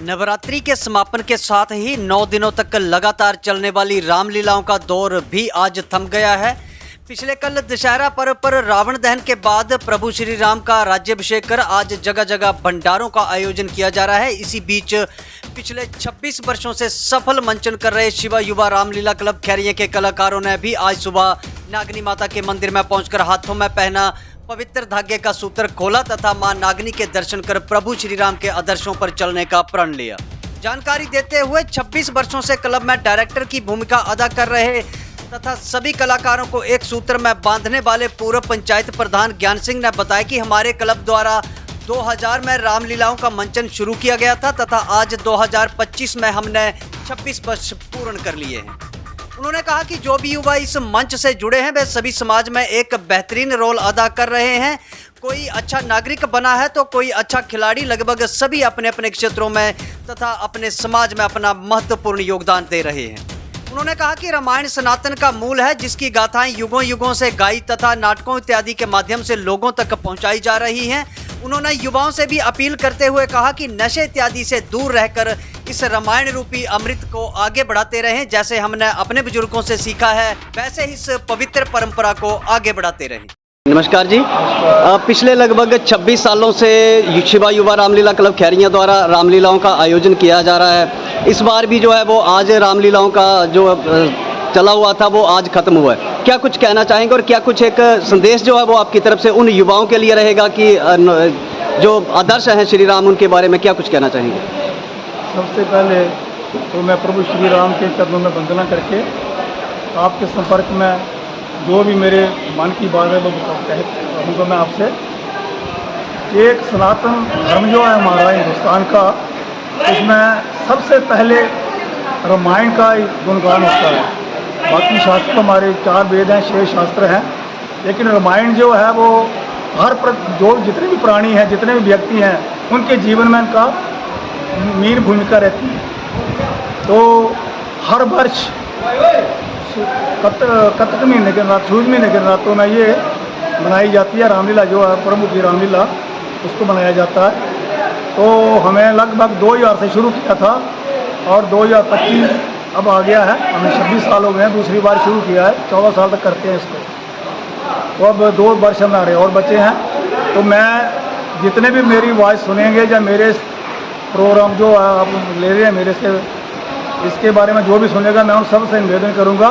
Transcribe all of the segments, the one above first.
नवरात्रि के समापन के साथ ही 9 दिनों तक लगातार चलने वाली रामलीलाओं का दौर भी आज थम गया है। पिछले कल दशहरा पर्व पर रावण दहन के बाद प्रभु श्री राम का राज्याभिषेक कर आज जगह जगह भंडारों का आयोजन किया जा रहा है। इसी बीच पिछले 26 वर्षों से सफल मंचन कर रहे शिवा युवा रामलीला क्लब खैरिया के कलाकारों ने भी आज सुबह नागनी माता के मंदिर में पहुंचकर हाथों में पहना पवित्र धागे का सूत्र खोला तथा मां नागनी के दर्शन कर प्रभु श्री राम के आदर्शों पर चलने का प्रण लिया। जानकारी देते हुए 26 वर्षों से क्लब में डायरेक्टर की भूमिका अदा कर रहे तथा सभी कलाकारों को एक सूत्र में बांधने वाले पूर्व पंचायत प्रधान ज्ञान सिंह ने बताया कि हमारे क्लब द्वारा 2000 में रामलीलाओं का मंचन शुरू किया गया था तथा आज 2025 में हमने 26 वर्ष पूर्ण कर लिए हैं। उन्होंने कहा कि जो भी युवा इस मंच से जुड़े हैं वे सभी समाज में एक बेहतरीन रोल अदा कर रहे हैं। कोई अच्छा नागरिक बना है तो कोई अच्छा खिलाड़ी, लगभग सभी अपने अपने क्षेत्रों में तथा अपने समाज में अपना महत्वपूर्ण योगदान दे रहे हैं। उन्होंने कहा कि रामायण सनातन का मूल है जिसकी गाथाएं युगों युगों से गाई तथा नाटकों इत्यादि के माध्यम से लोगों तक पहुंचाई जा रही हैं। उन्होंने युवाओं से भी अपील करते हुए कहा कि नशे इत्यादि से दूर रहकर इस रामायण रूपी अमृत को आगे बढ़ाते रहें। जैसे हमने अपने बुजुर्गों से सीखा है वैसे इस पवित्र परंपरा को आगे बढ़ाते रहें। नमस्कार जी। पिछले लगभग 26 सालों से शिवा युवा रामलीला क्लब खैरिया द्वारा रामलीलाओं का आयोजन किया जा रहा है। इस बार भी जो है वो आज रामलीलाओं का जो चला हुआ था वो आज खत्म हुआ है। क्या कुछ कहना चाहेंगे और क्या कुछ एक संदेश जो है वो आपकी तरफ से उन युवाओं के लिए रहेगा कि जो आदर्श हैं श्री राम उनके बारे में क्या कुछ कहना चाहेंगे? सबसे पहले तो मैं प्रभु श्री राम के चरणों में वंदना करके आपके संपर्क में जो भी मेरे मन की बात है वो कहूँगा मैं आपसे। एक सनातन धर्म जो है हमारा हिंदुस्तान का, उसमें सबसे पहले रामायण का गुणगान होता है। बाकी शास्त्र हमारे 4 वेद हैं, 6 शास्त्र हैं, लेकिन रामायण जो है वो जो जितने भी प्राणी हैं, जितने भी व्यक्ति हैं, उनके जीवन में उनका मेन भूमिका रहती है। तो हर वर्ष कत्क महीने के रात, सूर्य महीने के रातों में ये मनाई जाती है रामलीला, जो है प्रभु की रामलीला, उसको मनाया जाता है। तो हमें लगभग 2000 से शुरू किया था और 2025 अब आ गया है। हमें 26 साल हो गए हैं, दूसरी बार शुरू किया है, 14 साल तक करते हैं इसको। तो अब 2 वर्ष हमारे और बचे हैं। तो मैं जितने भी मेरी आवाज़ सुनेंगे या मेरे प्रोग्राम जो आप ले रहे हैं मेरे से, इसके बारे में जो भी सुनेगा मैं उन सबसे निवेदन करूंगा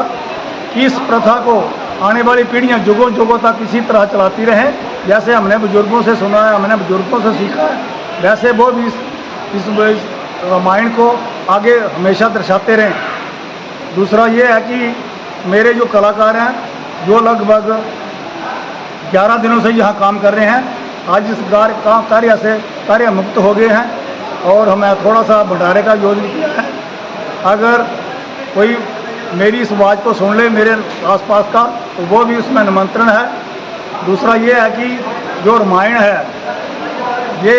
कि इस प्रथा को आने वाली पीढ़ियां जुगों जुगों तक इसी तरह चलाती रहें। जैसे हमने बुजुर्गों से सुना है, हमने बुजुर्गों से सीखा है, वैसे वो भी इस रामायण को आगे हमेशा दर्शाते रहें। दूसरा ये है कि मेरे जो कलाकार हैं, जो लगभग 11 दिनों से यहाँ काम कर रहे हैं, आज इस कार्य से कार्य मुक्त हो गए हैं और हमें थोड़ा सा भंडारे का आयोजन किया है। अगर कोई मेरी इस आवाज़ को सुन ले मेरे आसपास का, तो वो भी उसमें निमंत्रण है। दूसरा ये है कि जो रामायण है ये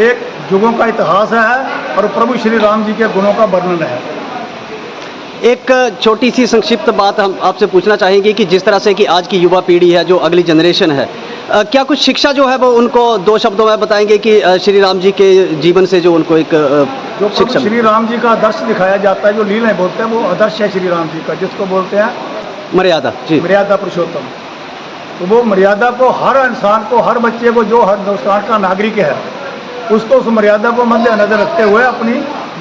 एक युगों का इतिहास है और प्रभु श्री राम जी के गुणों का वर्णन है। एक छोटी सी संक्षिप्त बात हम आपसे पूछना चाहेंगे कि जिस तरह से कि आज की युवा पीढ़ी है, जो अगली जनरेशन है, क्या कुछ शिक्षा जो है वो उनको 2 शब्दों में बताएंगे कि श्री राम जी के जीवन से जो उनको एक शिक्षा, श्री राम जी का आदर्श दिखाया जाता है, जो लीलाएं बोलते हैं वो आदर्श है श्री राम जी का, जिसको बोलते हैं मर्यादा जी, मर्यादा पुरुषोत्तम। तो वो मर्यादा को हर इंसान को, हर बच्चे को, जो हर हिंदुस्तान का नागरिक है, उसको उस मर्यादा को मद्देनजर रखते हुए अपनी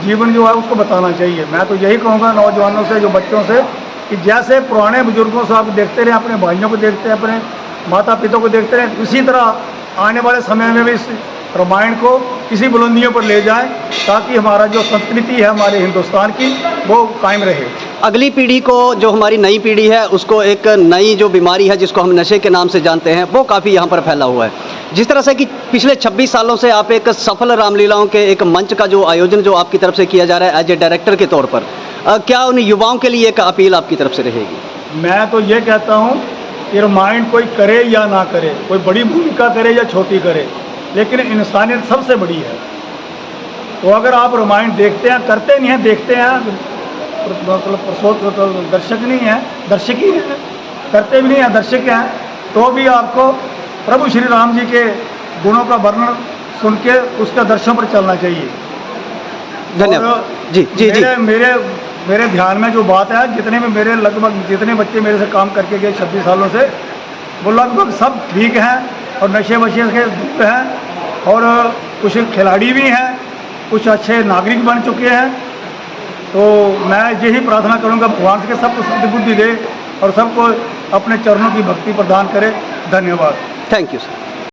जीवन जो है उसको बताना चाहिए। मैं तो यही कहूँगा नौजवानों से, जो बच्चों से, कि जैसे पुराने बुजुर्गों से आप देखते रहे, अपने भाइयों को देखते हैं, अपने माता पिता को देखते रहे, उसी तरह आने वाले समय में भी इस रामायण को किसी बुलंदियों पर ले जाएं, ताकि हमारा जो संस्कृति है हमारे हिंदुस्तान की वो कायम रहे। अगली पीढ़ी को, जो हमारी नई पीढ़ी है, उसको एक नई जो बीमारी है जिसको हम नशे के नाम से जानते हैं, वो काफ़ी यहाँ पर फैला हुआ है। जिस तरह से कि पिछले 26 सालों से आप एक सफल रामलीलाओं के एक मंच का जो आयोजन जो आपकी तरफ से किया जा रहा है एज ए डायरेक्टर के तौर पर, क्या उन युवाओं के लिए एक अपील आपकी तरफ से रहेगी? मैं तो ये कहता हूँ कि रामायण कोई करे या ना करे, कोई बड़ी भूमिका करे या छोटी करे, लेकिन इंसानियत सबसे बड़ी है। तो अगर आप रामायण देखते हैं, करते नहीं हैं, देखते हैं, मतलब दर्शक नहीं हैं, दर्शक ही हैं, करते भी नहीं हैं, दर्शक हैं, तो भी आपको प्रभु श्री राम जी के गुणों का वर्णन सुन के उसके दर्शन पर चलना चाहिए। धन्यवाद। और जी जी जी। मेरे ध्यान में जो बात है, जितने में मेरे लगभग जितने बच्चे मेरे से काम करके गए 26 सालों से, वो लगभग सब ठीक हैं और नशे वशे से दूर हैं, और कुछ खिलाड़ी भी हैं, कुछ अच्छे नागरिक बन चुके हैं। तो मैं यही प्रार्थना करूंगा भगवान से कि सबको सद्बुद्धि दे और सबको अपने चरणों की भक्ति प्रदान करे। धन्यवाद। Thank you sir.